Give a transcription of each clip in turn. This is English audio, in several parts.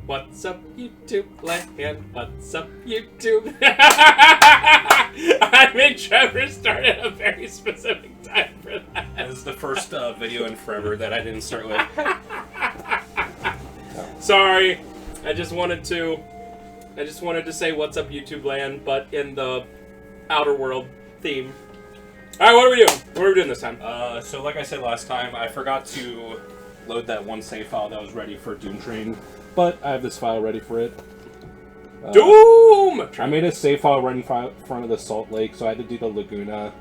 What's up, YouTube land? What's up, YouTube? I made Trevor start at a very specific time for that. This is the first video in forever that I didn't start with. Sorry, I just wanted to say what's up, YouTube land, but in the Outer World theme. All right, what are we doing? What are we doing this time? So like I said last time, I forgot to load that one save file that was ready for Doom Train, but I have this file ready for it. Doom! I made a save file right in front of the Salt Lake, so I had to do the Laguna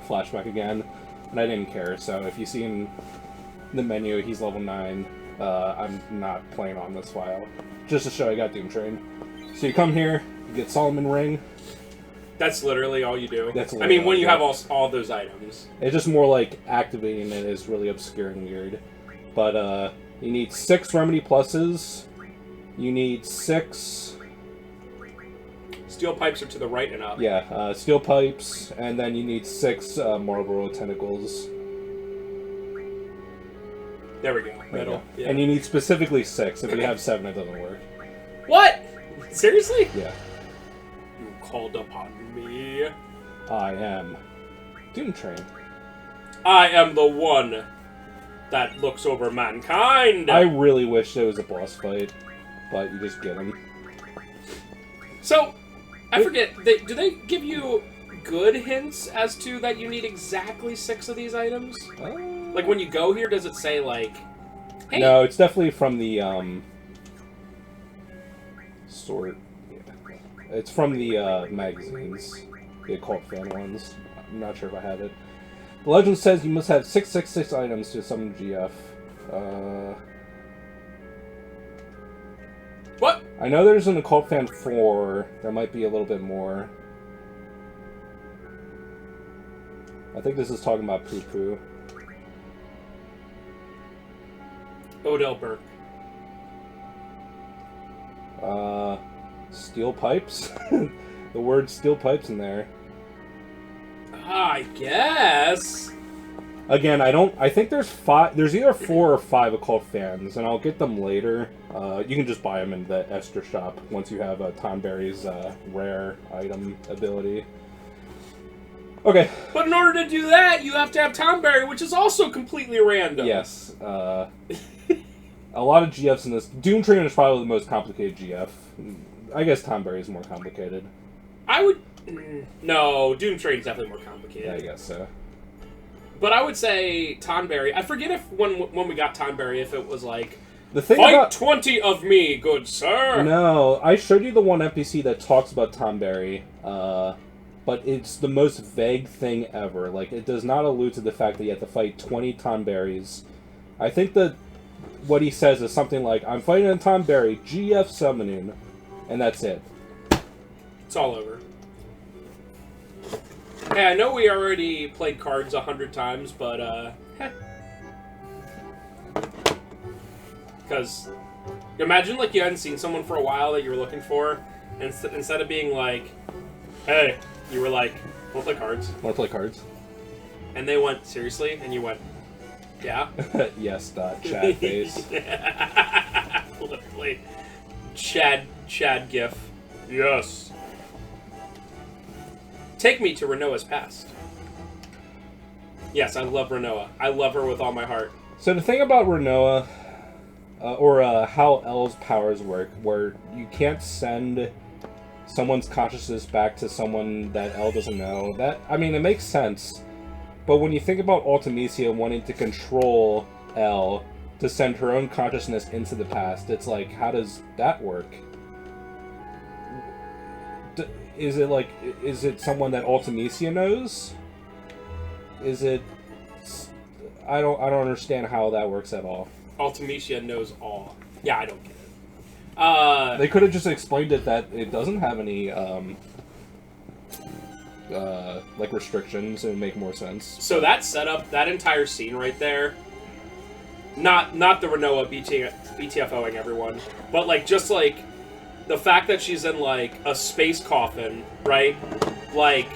flashback again, and I didn't care. So if you see in the menu, he's level 9. I'm not playing on this file, just to show I got Doom Train. So you come here, you get Solomon Ring. That's literally all you do. That's I mean, when you have all those items. It's just more like activating it is really obscure and weird. But you need 6 Remedy Pluses. You need 6... Steel pipes are to the right and up. Yeah, steel pipes, and then you need 6 Marlboro tentacles. There we go. Middle. Yeah. And you need specifically 6. If you have 7, it doesn't work. What? Seriously? Yeah. You called upon me. I am Doom Train. I am the one that looks over mankind. I really wish there was a boss fight, but you just get him. So, I forget, do they give you good hints as to that you need exactly 6 of these items? Like, when you go here, does it say, like, hey? No, it's definitely from the, sort. Yeah. It's from the, magazines. The occult fan ones. I'm not sure if I had it. The legend says you must have 666 items to summon GF. What? I know there's an occult fan 4. There might be a little bit more. I think this is talking about Poo Poo. Odell Burke. Steel pipes? The word steel pipes in there. I guess. Again, I think there's 5, there's either 4 or 5 occult fans, and I'll get them later. You can just buy them in the Esther shop once you have Tonberry's rare item ability. Okay. But in order to do that, you have to have Tonberry, which is also completely random. Yes. A lot of GFs in this. Doom Train is probably the most complicated GF. I guess Tonberry is more complicated. I would... No, Doom Train's definitely more complicated. Yeah, I guess so. But I would say Tonberry. I forget if when we got Tonberry, if it was like, the thing fight about 20 of me, good sir. No, I showed you the one NPC that talks about Tonberry, but it's the most vague thing ever. Like, it does not allude to the fact that you have to fight 20 Tonberries. I think that what he says is something like, "I'm fighting a Tonberry, GF summoning," and that's it. It's all over. Hey, I know we already played cards 100 times, but, because, imagine, like, you hadn't seen someone for a while that you were looking for, and instead of being like, hey, you were like, wanna play cards? Wanna play cards? And they went, seriously? And you went, yeah? Yes, Chad face. Literally. Chad gif. Yes. Take me to Rinoa's past. Yes, I love Rinoa. I love her with all my heart. So the thing about Rinoa, or how L's powers work, where you can't send someone's consciousness back to someone that L doesn't know, that, I mean, it makes sense. But when you think about Ultimecia wanting to control L to send her own consciousness into the past, it's like, how does that work? Is it someone that Ultimecia knows? Is it... I don't understand how that works at all. Ultimecia knows all. Yeah, I don't get it. They could have just explained it that it doesn't have any, like, restrictions. It would make more sense. So that setup, that entire scene right there, not the Rinoa BTFOing everyone, but, like, just, like, the fact that she's in, like, a space coffin, right? Like,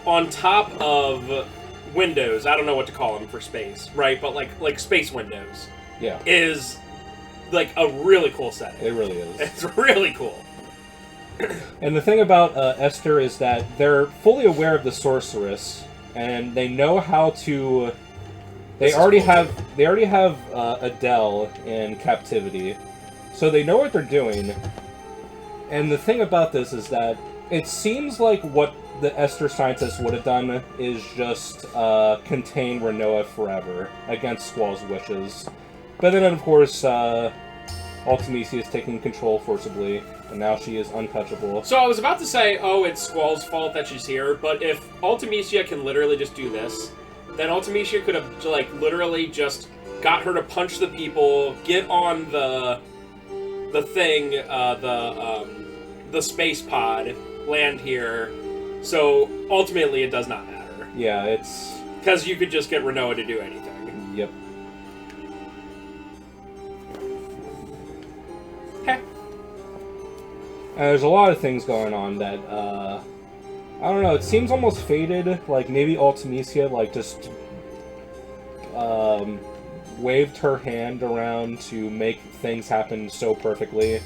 on top of windows, I don't know what to call them for space, right? But, like space windows. Yeah. Is like a really cool setting. It really is. It's really cool. And the thing about Esther is that they're fully aware of the sorceress, and they know how to. They already have Adele in captivity, so they know what they're doing. And the thing about this is that it seems like what the Esther scientists would have done is just contain Rinoa forever against Squall's wishes. But then, of course, Ultimecia is taking control forcibly, and now she is untouchable. So I was about to say, oh, it's Squall's fault that she's here, but if Ultimecia can literally just do this, then Ultimecia could have, like, literally just got her to punch the people, get on the thing, the space pod, land here. So ultimately, it does not matter. Yeah, it's because you could just get Rinoa to do anything. Yep. Heh. And there's a lot of things going on that I don't know. It seems almost fated. Like maybe Ultimecia like just waved her hand around to make things happen so perfectly.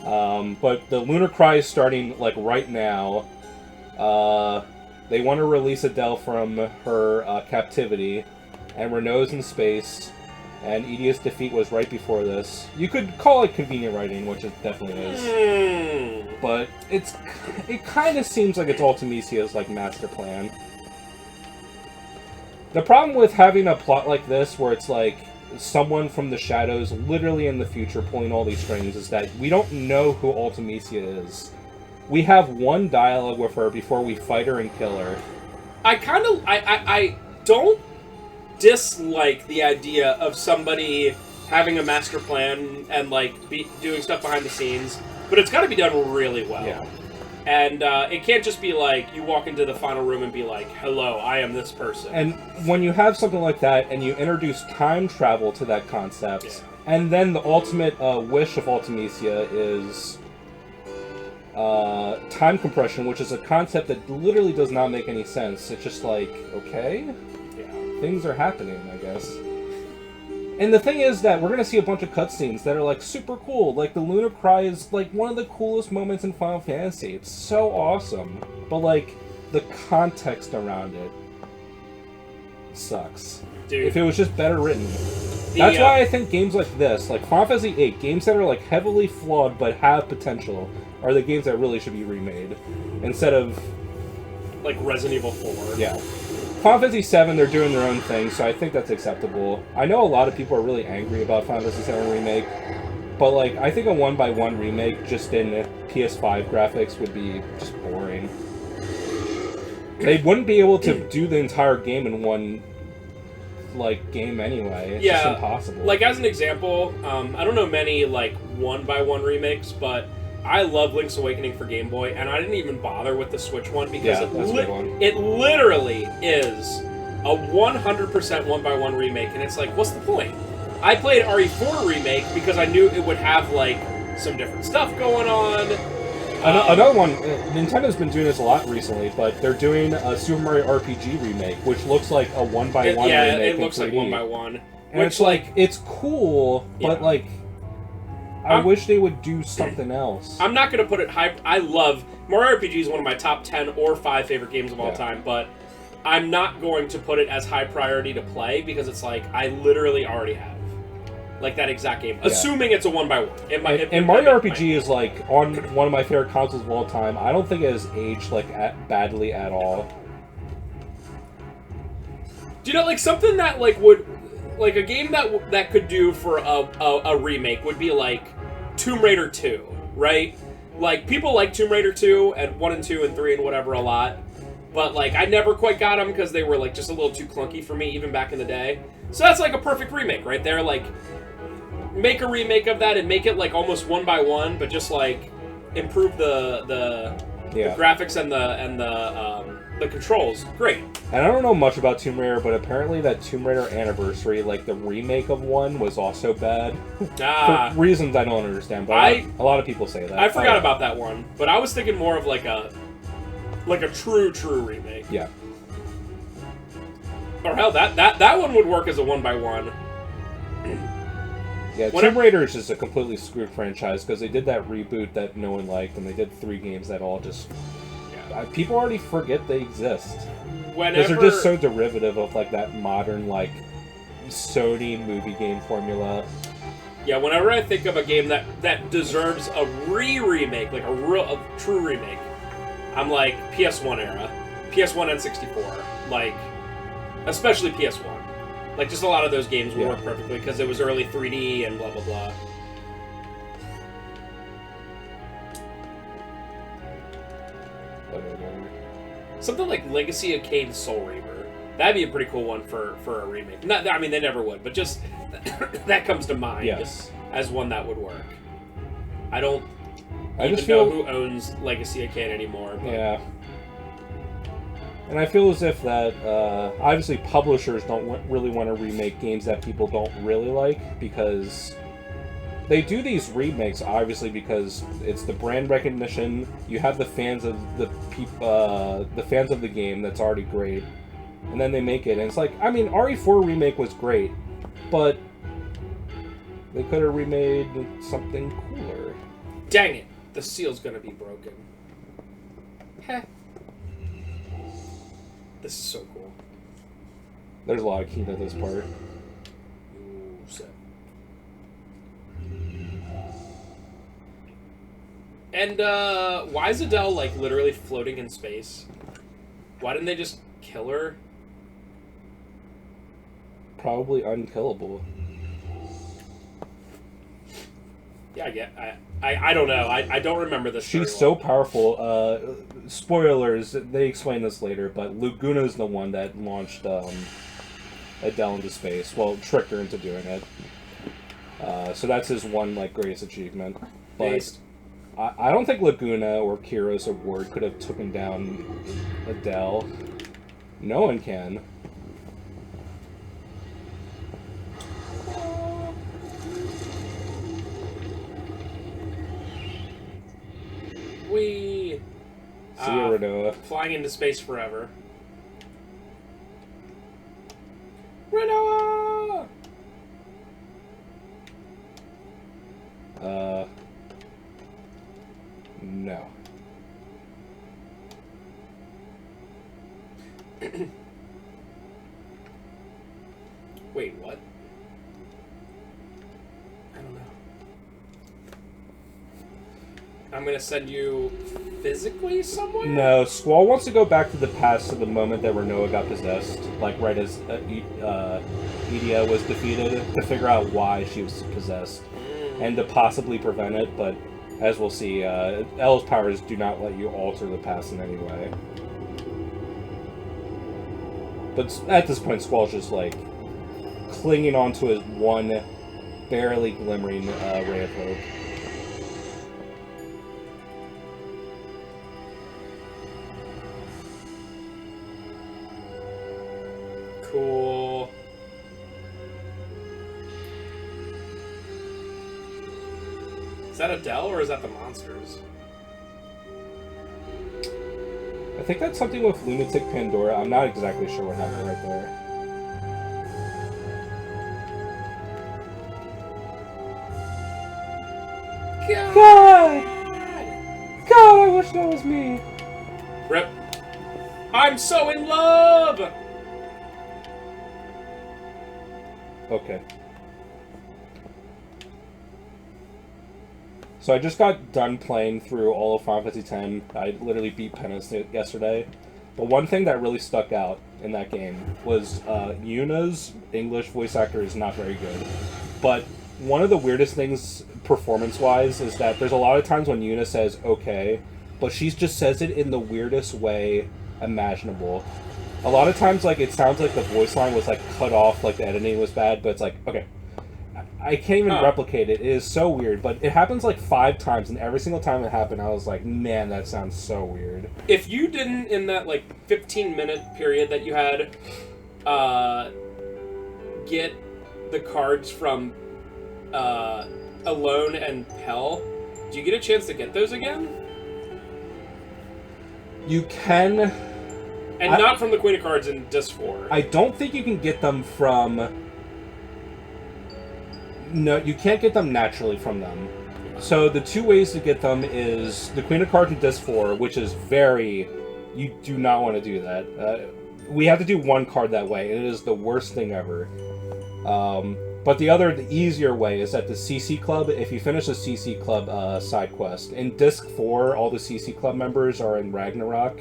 But the Lunar Cry is starting like right now. They want to release Adele from her captivity, and Rinoa's in space, and Edia's defeat was right before this. You could call it convenient writing, which it definitely is. But it kind of seems like it's Ultimecia's like master plan. The problem with having a plot like this, where it's like someone from the shadows, literally in the future, pulling all these strings, is that we don't know who Ultimecia is. We have one dialogue with her before we fight her and kill her. I don't dislike the idea of somebody having a master plan and like doing stuff behind the scenes, but it's got to be done really well. Yeah. And it can't just be like you walk into the final room and be like, "Hello, I am this person." And when you have something like that and you introduce time travel to that concept, yeah. And then the ultimate wish of Ultimecia is time compression, which is a concept that literally does not make any sense. It's just like, okay, yeah, things are happening, I guess. And the thing is that we're going to see a bunch of cutscenes that are, like, super cool. Like, the Lunar Cry is, like, one of the coolest moments in Final Fantasy. It's so awesome. But, like, the context around it sucks. Dude. If it was just better written. That's why I think games like this, like Final Fantasy VIII, games that are, like, heavily flawed but have potential, are the games that really should be remade. Instead of... like Resident Evil 4. Yeah. Final Fantasy VII, they're doing their own thing, so I think that's acceptable. I know a lot of people are really angry about Final Fantasy VII Remake, but, like, I think a 1x1 remake just in PS5 graphics would be just boring. They wouldn't be able to do the entire game in one, like, game anyway. It's just impossible. Like, as an example, I don't know many, like, 1x1 remakes, but I love Link's Awakening for Game Boy, and I didn't even bother with the Switch one because it literally is a 100% 1x1 remake, and it's like, what's the point? I played RE4 Remake because I knew it would have, like, some different stuff going on. Another one, Nintendo's been doing this a lot recently, but they're doing a Super Mario RPG remake, which looks like a 1x1 remake. Yeah, it looks like 1x1. And it's like, it's cool, but, like... I wish they would do something else. I'm not going to put it high. I love... Mario RPG is one of my top 10 or 5 favorite games of all time, but I'm not going to put it as high priority to play because it's like, I literally already have. Like, that exact game. Assuming it's a 1x1. And Mario RPG is, like, on one of my favorite consoles of all time. I don't think it has aged, like, badly at all. Do you know, like, something that, like, would... Like, a game that could do for a remake would be, like, Tomb Raider 2, right? Like, people like Tomb Raider 2 and 1 and 2 and 3 and whatever a lot. But, like, I never quite got them because they were, like, just a little too clunky for me, even back in the day. So that's, like, a perfect remake right there. Like, make a remake of that and make it, like, almost 1x1, but just, like, improve the graphics and the controls. Great. And I don't know much about Tomb Raider, but apparently that Tomb Raider Anniversary, like the remake of 1, was also bad. For reasons I don't understand, but a lot of people say that. I forgot about that one, but I was thinking more of like a true remake. Yeah. Or hell, that one would work as a 1x1. Yeah, Tomb Raider is just a completely screwed franchise because they did that reboot that no one liked, and they did 3 games that all just... Yeah. People already forget they exist. Because they're just so derivative of, like, that modern, like, Sony movie game formula. Yeah, whenever I think of a game that deserves a remake, like a true remake, I'm like, PS1 era. PS1 and 64. Like, especially PS1. Like, just a lot of those games would work perfectly because it was early 3D and blah, blah, blah. Something like Legacy of Kain Soul Reaver. That'd be a pretty cool one for a remake. Not, I mean, they never would, but just that comes to mind as one that would work. I don't even know who owns Legacy of Kain anymore. But... Yeah. And I feel as if that, obviously publishers don't really want to remake games that people don't really like, because they do these remakes, obviously, because it's the brand recognition, you have the fans of the fans of the game that's already great, and then they make it, and it's like, I mean, RE4 remake was great, but they could have remade something cooler. Dang it! The seal's gonna be broken. Heh. This is so cool. There's a lot of key to this part. Ooh, set. And, why is Adel, like, literally floating in space? Why didn't they just kill her? Probably unkillable. Yeah, I don't know. I don't remember this. She's so powerful. Spoilers, they explain this later, but Laguna's the one that launched Adele into space. Well, tricked her into doing it. So that's his one, like, greatest achievement. But I don't think Laguna or Kiros or Ward could have taken down Adele. No one can. See you, Rinoa. Flying into space forever. Rinoa! No. Wait, what? I don't know. I'm gonna send you physically somewhere? No, Squall wants to go back to the past to the moment that Rinoa got possessed, like right as Edea was defeated, to figure out why she was possessed, and to possibly prevent it, but as we'll see, El's powers do not let you alter the past in any way. But at this point, Squall's just, like, clinging onto his one barely glimmering ray of hope. Cool. Is that Adele or is that the monsters? I think that's something with Lunatic Pandora. I'm not exactly sure what happened right there. God! God, I wish that was me! Rip. I'm so in love! Okay. So I just got done playing through all of Final Fantasy X. I literally beat Penance yesterday. But one thing that really stuck out in that game was Yuna's English voice actor is not very good. But one of the weirdest things performance-wise is that there's a lot of times when Yuna says okay, but she just says it in the weirdest way imaginable. A lot of times, like, it sounds like the voice line was, like, cut off, like the editing was bad, but it's like, okay. I can't even replicate it. It is so weird, but it happens like 5 times, and every single time it happened, I was like, man, that sounds so weird. If you didn't, in that, like, 15-minute period that you had, get the cards from Alone and Pell, do you get a chance to get those again? You can... And not from the Queen of Cards in Disc 4. I don't think you can get them from... No, you can't get them naturally from them. So the two ways to get them is the Queen of Cards in Disc 4, which is very... You do not want to do that. We have to do one card that way, and it is the worst thing ever. But the easier way is at the CC Club. If you finish the CC Club side quest, in Disc 4, all the CC Club members are in Ragnarok,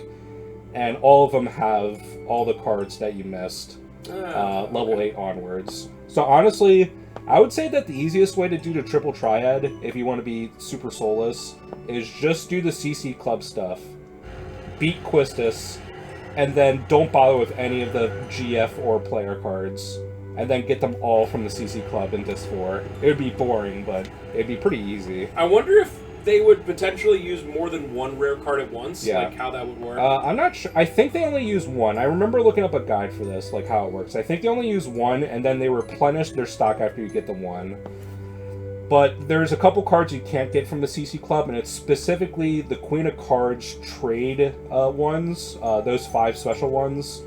and all of them have all the cards that you missed, level 8 onwards. So honestly, I would say that the easiest way to do the triple triad, if you want to be super soulless, is just do the CC Club stuff, beat Quistis, and then don't bother with any of the GF or player cards, and then get them all from the CC Club in Disc 4. It would be boring, but it'd be pretty easy. I wonder if they would potentially use more than one rare card at once, like how that would work. I'm not sure. I think they only use one. I remember looking up a guide for this, like how it works. I think they only use one, and then they replenish their stock after you get the one. But there's a couple cards you can't get from the CC Club, and it's specifically the Queen of Cards trade ones, those 5 special ones.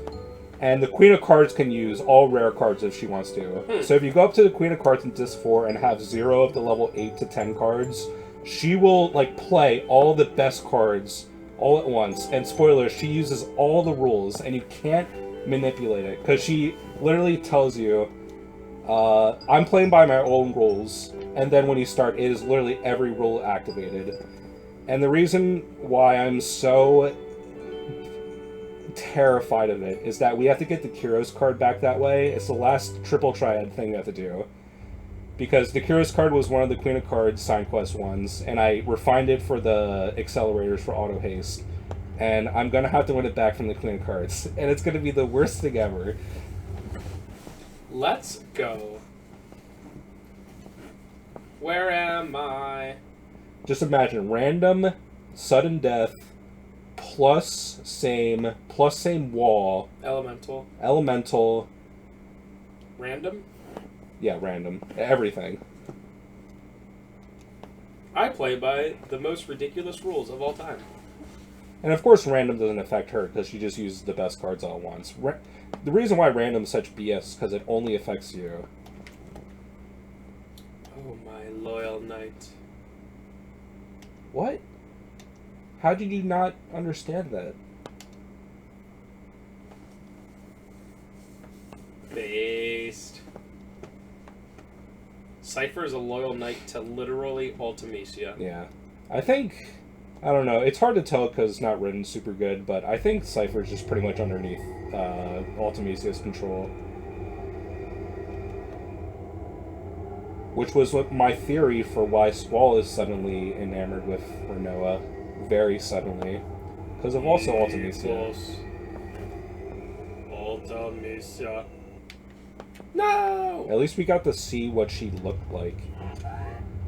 And the Queen of Cards can use all rare cards if she wants to. So if you go up to the Queen of Cards in Disc 4 and have 0 of the level 8 to 10 cards, she will, like, play all the best cards all at once. And spoilers, she uses all the rules, and you can't manipulate it. Because she literally tells you, I'm playing by my own rules. And then when you start, it is literally every rule activated. And the reason why I'm so terrified of it is that we have to get the Kyros card back that way. It's the last triple triad thing we have to do. Because the Kyros card was one of the Queen of Cards sign quest ones, and I refined it for the accelerators for auto haste. And I'm gonna have to win it back from the Queen of Cards. And it's gonna be the worst thing ever. Let's go. Where am I? Just imagine random, sudden death, plus same wall. Elemental. Random? Yeah, random. Everything. I play by the most ridiculous rules of all time. And of course random doesn't affect her, because she just uses the best cards all at once. The reason why random is such BS is because it only affects you. Oh, my loyal knight. What? How did you not understand that? Based. Cypher is a loyal knight to literally Ultimecia. Yeah. I don't know, it's hard to tell because it's not written super good, but I think Cypher is just pretty much underneath Ultimecia's control. Which was what my theory for why Squall is suddenly enamored with Rinoa. Very suddenly. Because of also Ultimecia. Ultimecia. No! At least we got to see what she looked like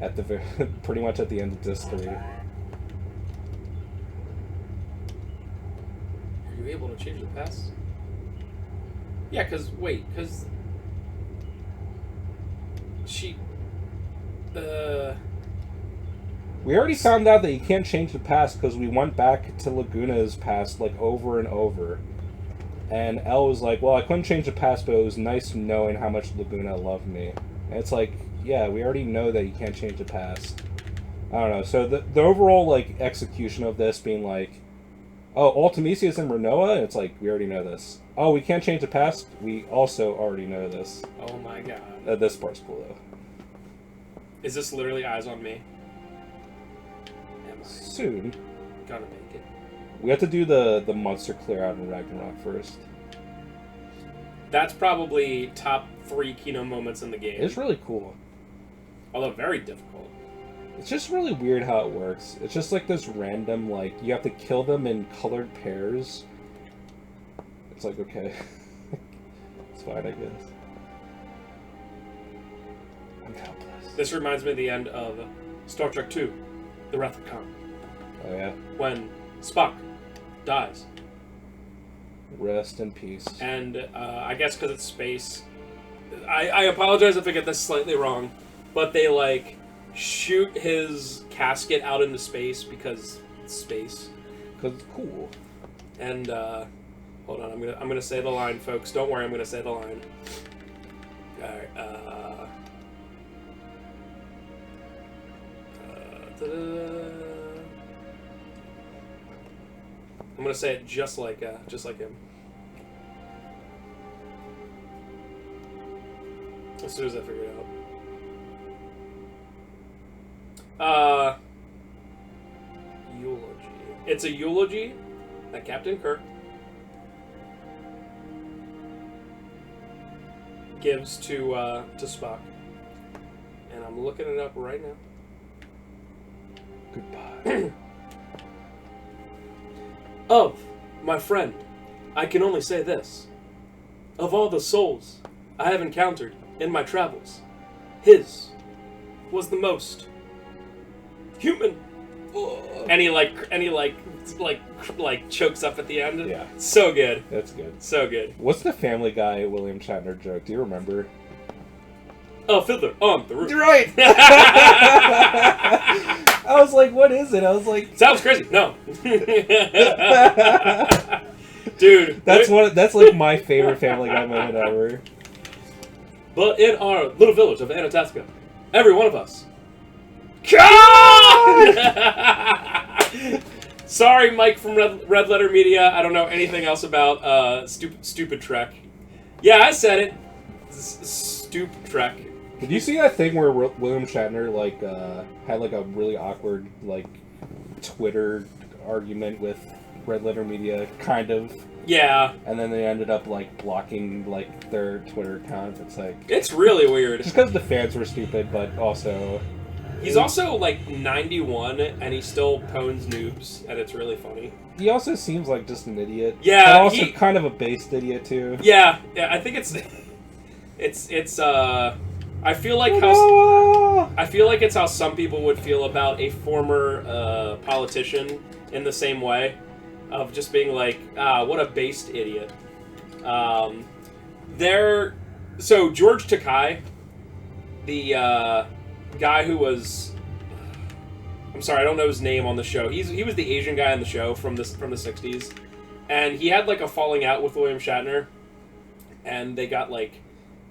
at the pretty much at the end of Disc 3. Are you able to change the past? Yeah, because she we already found out that you can't change the past because we went back to Laguna's past like over and over. And Elle was like, well, I couldn't change the past, but it was nice knowing how much Laguna loved me. And it's like, yeah, we already know that you can't change the past. I don't know. So the overall, like, execution of this being like, oh, Ultimecia is in Rinoa? And it's like, we already know this. Oh, we can't change the past? We also already know this. Oh my god. This part's cool, though. Is this literally Eyes on Me? Am I Soon. gonna make it? We have to do the monster clear out in Ragnarok first. That's probably top 3 Kino moments in the game. It's really cool. Although very difficult. It's just really weird how it works. It's just like this random, like, you have to kill them in colored pairs. It's like, okay. It's fine, I guess. I'm helpless. This reminds me of the end of Star Trek II, The Wrath of Khan. Oh, yeah? When Spock dies. Rest in peace. And I guess because it's space, I apologize if I get this slightly wrong, but they like shoot his casket out into space because it's space. Because it's cool. And hold on, I'm gonna say the line, folks. Don't worry, I'm gonna say the line. All right. I'm gonna say it just like him. As soon as I figure it out. Eulogy. It's a eulogy that Captain Kirk gives to Spock, and I'm looking it up right now. Goodbye. Of my friend, I can only say this: of all the souls I have encountered in my travels, his was the most human. And he chokes up at the end. Yeah. So good. That's good. So good. What's the Family Guy William Shatner joke? Do you remember? Oh, Fiddler on the Roof. You're right. I was like, what is it? I was like, sounds crazy. No. Dude. That's like my favorite Family Guy moment ever. But in our little village of Antarctica, every one of us. God! Sorry, Mike from Red Letter Media. I don't know anything else about stupid Trek. Yeah, I said it. Stupid Trek. Did you see that thing where William Shatner had like a really awkward Twitter argument with Red Letter Media, kind of? Yeah. And then they ended up blocking their Twitter account. It's really weird. Just because the fans were stupid, but also. He's also 91 and he still pones noobs, and it's really funny. He also seems like just an idiot. Yeah, but also kind of a based idiot too. Yeah, I think it's I feel like it's how some people would feel about a former politician in the same way, of just being like, what a based idiot. So George Takei, the guy who was, I'm sorry, I don't know his name on the show. He was the Asian guy on the show from the 60s, and he had a falling out with William Shatner, and they got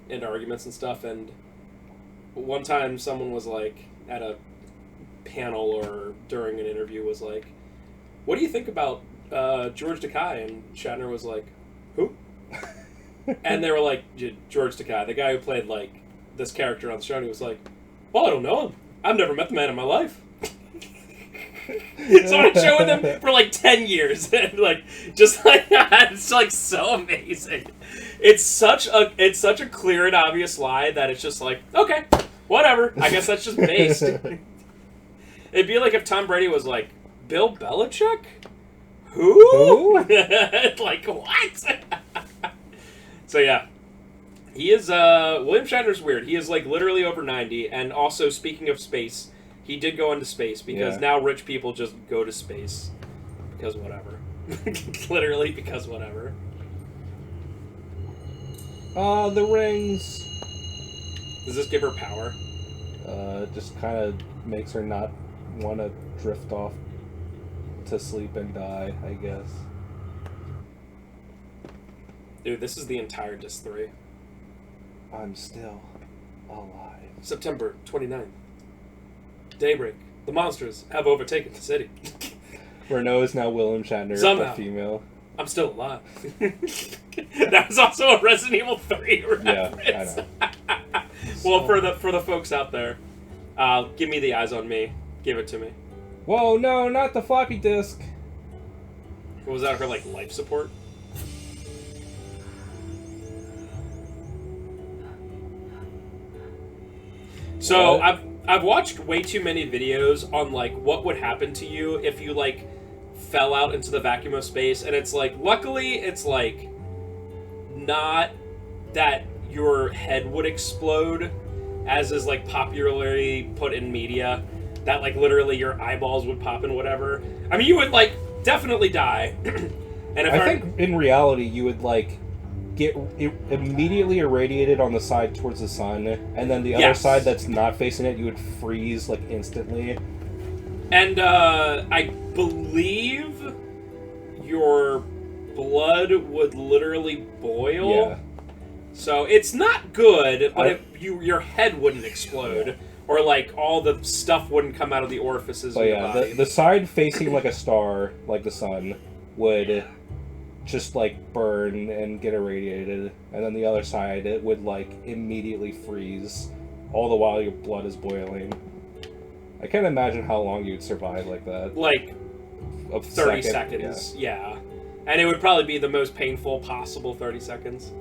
into arguments and stuff. And one time, someone was at a panel or during an interview was like, "What do you think about George Takei?" And Shatner was like, "Who?" And they were like, "George Takei, the guy who played this character on the show." And he was like, "Well, I don't know him. I've never met the man in my life." So I've been showing them for 10 years, and it's so amazing. It's such a clear and obvious lie that it's just okay, whatever. I guess that's just based. It'd be like if Tom Brady was like, Bill Belichick? Who? What? So yeah. He is, William Shatner's weird. He is, literally over 90, and also, speaking of space, he did go into space, because now rich people just go to space. Because whatever. Literally, because whatever. The rings. Does this give her power? Just kind of makes her not want to drift off to sleep and die, I guess. Dude, this is the entire Disc 3. I'm still alive. September 29th. Daybreak. The monsters have overtaken the city. Rinoa is now William Shatner, Somehow. the female. I'm still alive. That was also a Resident Evil 3 reference. Yeah, I know. Well, for the folks out there, give me the eyes on me. Give it to me. Whoa, no, not the floppy disk. Was that her life support? So I've watched way too many videos on what would happen to you if you fell out into the vacuum of space, and it's luckily it's not that your head would explode, as is popularly put in media, that literally your eyeballs would pop and whatever. I mean, you would definitely die. And if I think in reality you would get immediately irradiated on the side towards the sun, and then the other side that's not facing it, you would freeze instantly. And I believe your blood would literally boil. Yeah. So it's not good, but your head wouldn't explode. or like all the stuff wouldn't come out of the orifices But in your yeah, body. the side facing like a star, like the sun, would just like burn and get irradiated, and then the other side it would like immediately freeze, all the while your blood is boiling. I can't imagine how long you'd survive like that. Like A 30 second, seconds, yeah. And it would probably be the most painful possible 30 seconds.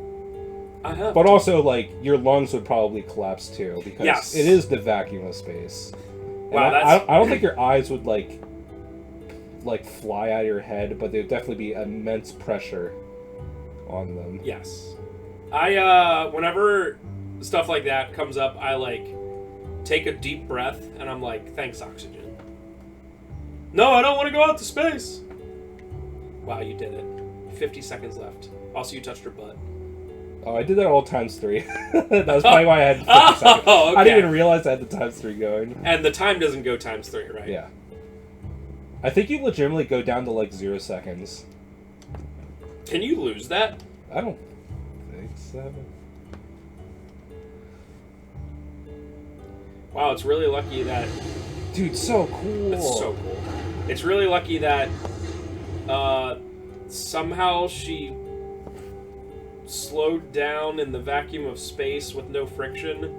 But also, like, your lungs would probably collapse too, because Yes. it is the vacuum of space. And Wow, I don't think your eyes would like fly out of your head, but there'd definitely be immense pressure on them. Yes. I, whenever stuff like that comes up, I, like, take a deep breath, and I'm like, thanks, oxygen. No, I don't want to go out to space! Wow, you did it. 50 seconds left. Also, you touched her butt. Oh, I did that all times 3. That was probably why I had 50 seconds. Okay. I didn't even realize I had the times 3 going. And the time doesn't go times 3, right? Yeah. I think you legitimately go down to like 0 seconds. Can you lose that? I don't think so. Wow, it's really lucky that... Dude, so cool. It's so cool. It's really lucky that somehow she slowed down in the vacuum of space with no friction,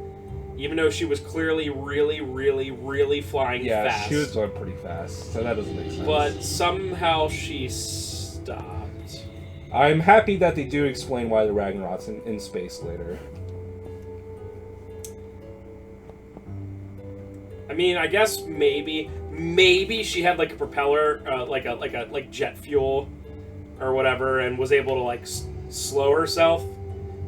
even though she was clearly really, really, really flying fast. Yeah, she was going pretty fast, so that doesn't make sense. But somehow she stopped. I'm happy that they do explain why the Ragnarok's in space later. I mean, I guess maybe she had like a propeller, like jet fuel or whatever, and was able to like slow herself.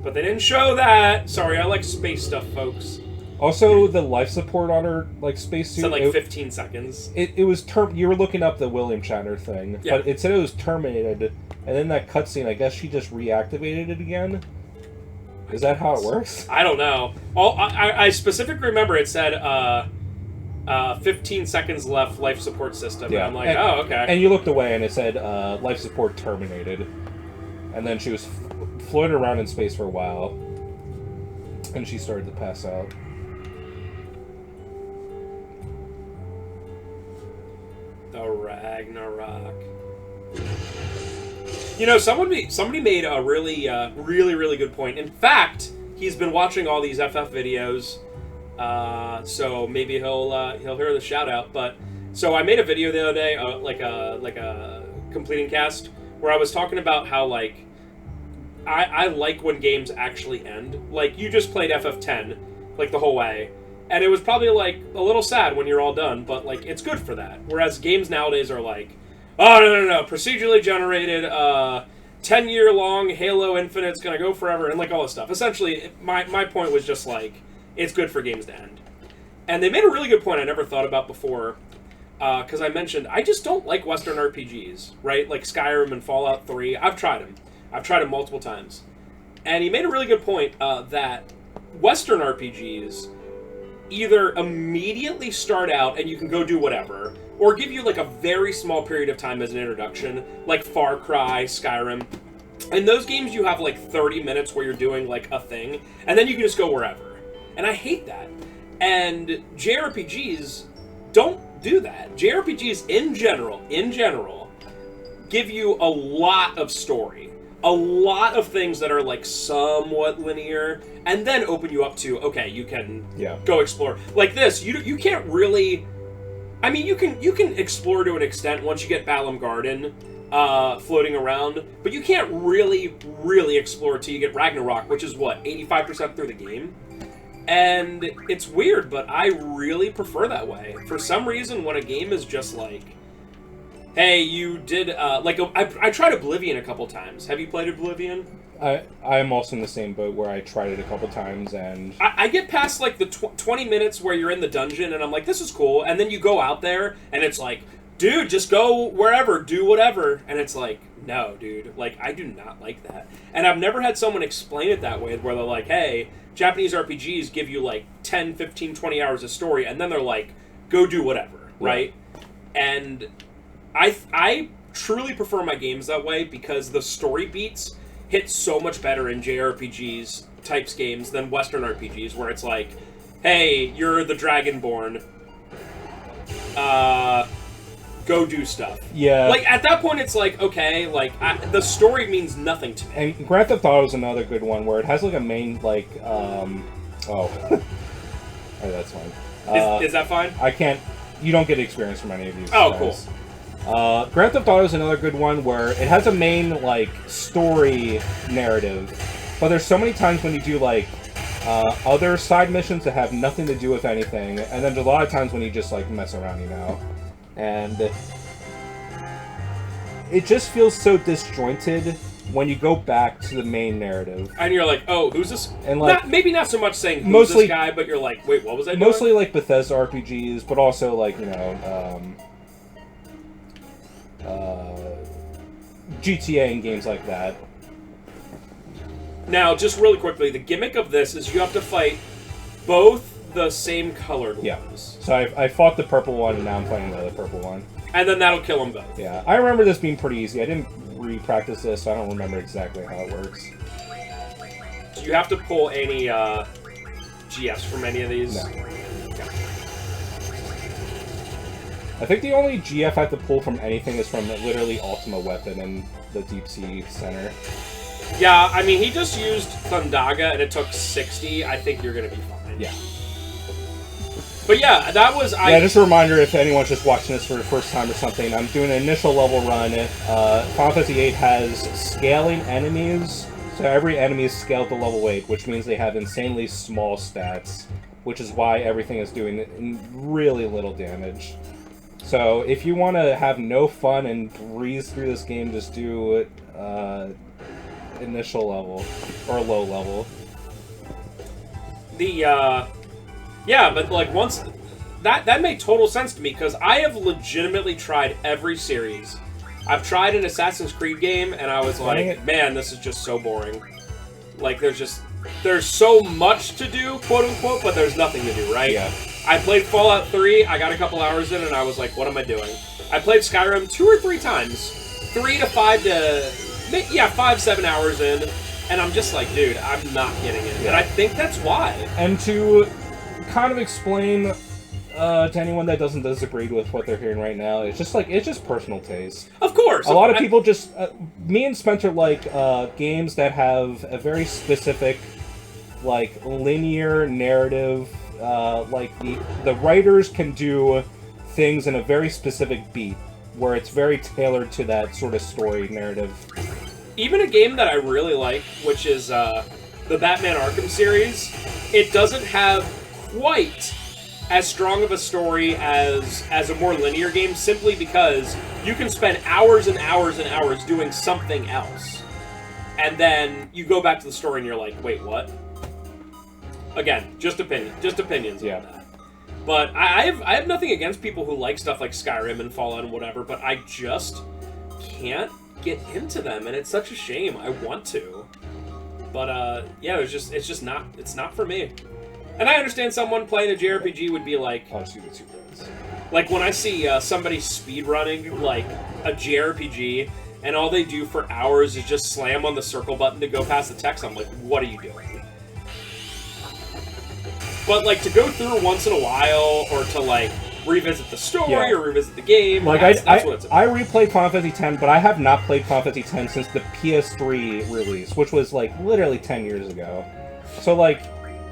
But they didn't show that. Sorry, I like space stuff, folks. Also, the life support on her like spacesuit. Said like 15 seconds. It was you were looking up the William Shatner thing, Yeah. but it said it was terminated, and then that cutscene, I guess she just reactivated it again. Is that how it works? I don't know. I specifically remember it said 15 seconds left, life support system. Yeah. And I'm like, oh, okay. And you looked away, and it said life support terminated, and then she was floating around in space for a while, and she started to pass out. The Ragnarok. You know, somebody made a really, really good point. In fact, he's been watching all these FF videos, so maybe he'll hear the shout out. But so I made a video the other day, like a completing cast, where I was talking about how like I like when games actually end. Like you just played FF10, like the whole way. And it was probably, like, a little sad when you're all done, but, like, it's good for that. Whereas games nowadays are like, oh, no, procedurally generated, 10-year-long Halo Infinite's gonna go forever, and, like, all this stuff. Essentially, my point was just, like, it's good for games to end. And they made a really good point I never thought about before, because I mentioned, I just don't like Western RPGs, right? Like Skyrim and Fallout 3. I've tried them. I've tried them multiple times. And he made a really good point that Western RPGs either immediately start out and you can go do whatever, or give you like a very small period of time as an introduction, like Far Cry, Skyrim. In those games you have like 30 minutes where you're doing like a thing, and then you can just go wherever. And I hate that. And JRPGs don't do that. JRPGs in general, give you a lot of story. A lot of things that are like somewhat linear, and then open you up to, okay, you can go explore. Like this, you can't really. I mean, you can explore to an extent once you get Balam Garden floating around, but you can't really explore till you get Ragnarok, which is what 85% through the game. And it's weird, but I really prefer that way. For some reason, when a game is just like, hey, you did, I tried Oblivion a couple times. Have you played Oblivion? I'm also in the same boat where I tried it a couple times, and I get past, like, the 20 minutes where you're in the dungeon, and I'm like, this is cool, and then you go out there, and it's like, dude, just go wherever, do whatever, and it's like, no, dude, like, I do not like that. And I've never had someone explain it that way, where they're like, hey, Japanese RPGs give you, like, 10, 15, 20 hours of story, and then they're like, go do whatever, right? And I truly prefer my games that way because the story beats hit so much better in JRPGs types games than Western RPGs, where it's like, hey, you're the Dragonborn. Go do stuff. Yeah. Like, at that point, it's like, okay, like, the story means nothing to me. And Grand Theft Auto is another good one where it has, like, a main, like, oh, that's fine. Is that fine? I can't... You don't get experience from any of these. Oh, guys. Cool. Grand Theft Auto is another good one where it has a main, like, story narrative, but there's so many times when you do, like, other side missions that have nothing to do with anything, and then there's a lot of times when you just, like, mess around, you know? And it just feels so disjointed when you go back to the main narrative. And you're like, oh, who's this? And like, maybe not so much saying who's mostly, this guy, but you're like, wait, what was I doing? Mostly like Bethesda RPGs, but also like, you know, GTA and games like that. Now, just really quickly, the gimmick of this is you have to fight both the same colored ones. So I fought the purple one, and now I'm fighting the other purple one. And then that'll kill them both. Yeah, I remember this being pretty easy. I didn't re-practice this, so I don't remember exactly how it works. Do you have to pull any GFs from any of these? No. I think the only GF I have to pull from anything is from literally Ultima Weapon and the Deep Sea Center. Yeah, I mean, he just used Thundaga and it took 60. I think you're going to be fine. Yeah. But yeah, that was... Yeah, just a reminder if anyone's just watching this for the first time or something, I'm doing an initial level run. Final Fantasy VIII has scaling enemies, so every enemy is scaled to level 8, which means they have insanely small stats, which is why everything is doing really little damage. So if you want to have no fun and breeze through this game, just do initial level, or low level. Yeah, but like once... That made total sense to me, because I have legitimately tried every series. I've tried an Assassin's Creed game, and I was like, man, this is just so boring. Like, there's so much to do, quote-unquote, but there's nothing to do, right? Yeah. I played Fallout 3, I got a couple hours in, and I was like, what am I doing? I played Skyrim 2 or 3 times. 5-7 hours in, and I'm just like, dude, I'm not getting it. Yeah. And I think that's why. And to kind of explain to anyone that doesn't disagree with what they're hearing right now, it's just personal taste. Of course. A lot of people just... me and Spencer like games that have a very specific, like, linear narrative. Like, the writers can do things in a very specific beat, where it's very tailored to that sort of story narrative. Even a game that I really like, which is the Batman Arkham series, it doesn't have quite as strong of a story as a more linear game, simply because you can spend hours and hours and hours doing something else. And then you go back to the story and you're like, wait, what? Again, just opinions yeah. on that. But I have nothing against people who like stuff like Skyrim and Fallout and whatever, but I just can't get into them, and it's such a shame. I want to. But yeah, it's not for me. And I understand someone playing a JRPG would be like... Oh, shoot, it's 2 guys. Like, when I see somebody speedrunning, like, a JRPG, and all they do for hours is just slam on the circle button to go past the text, I'm like, what are you doing? But, like, to go through once in a while, or to, like, revisit the story, or revisit the game, like, that's what it's about. I replayed Final Fantasy X, but I have not played Final Fantasy X since the PS3 release, which was, like, literally 10 years ago. So, like...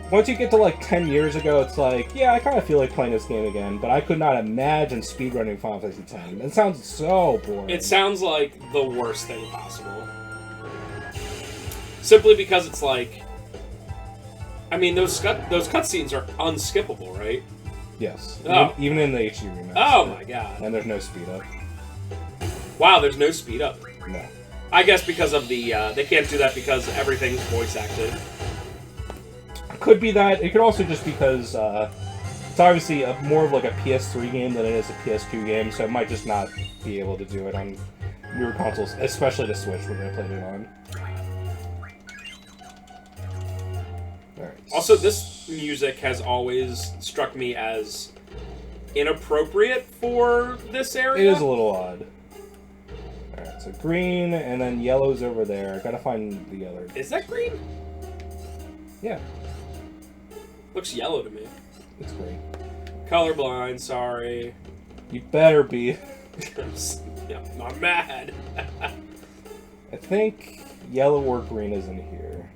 Once you get to, like, 10 years ago, it's like, yeah, I kind of feel like playing this game again, but I could not imagine speedrunning Final Fantasy X. It sounds so boring. It sounds like the worst thing possible. Simply because it's like... I mean, those cutscenes are unskippable, right? Yes. Oh. Even in the HD remaster. Oh my god. And there's no speed up. Wow, there's no speed up. No. I guess because of the... they can't do that because everything's voice acted. Could be that. It could also just because it's obviously more of like a PS3 game than it is a PS2 game, so it might just not be able to do it on newer consoles, especially the Switch when I played it on. Alright. Also, this music has always struck me as inappropriate for this area. It is a little odd. Alright, so green, and then yellow's over there. I gotta find the other. Is that green? Yeah. Looks yellow to me. It's green. Colorblind, sorry. You better be. Yeah, I'm mad. I think yellow or green is in here.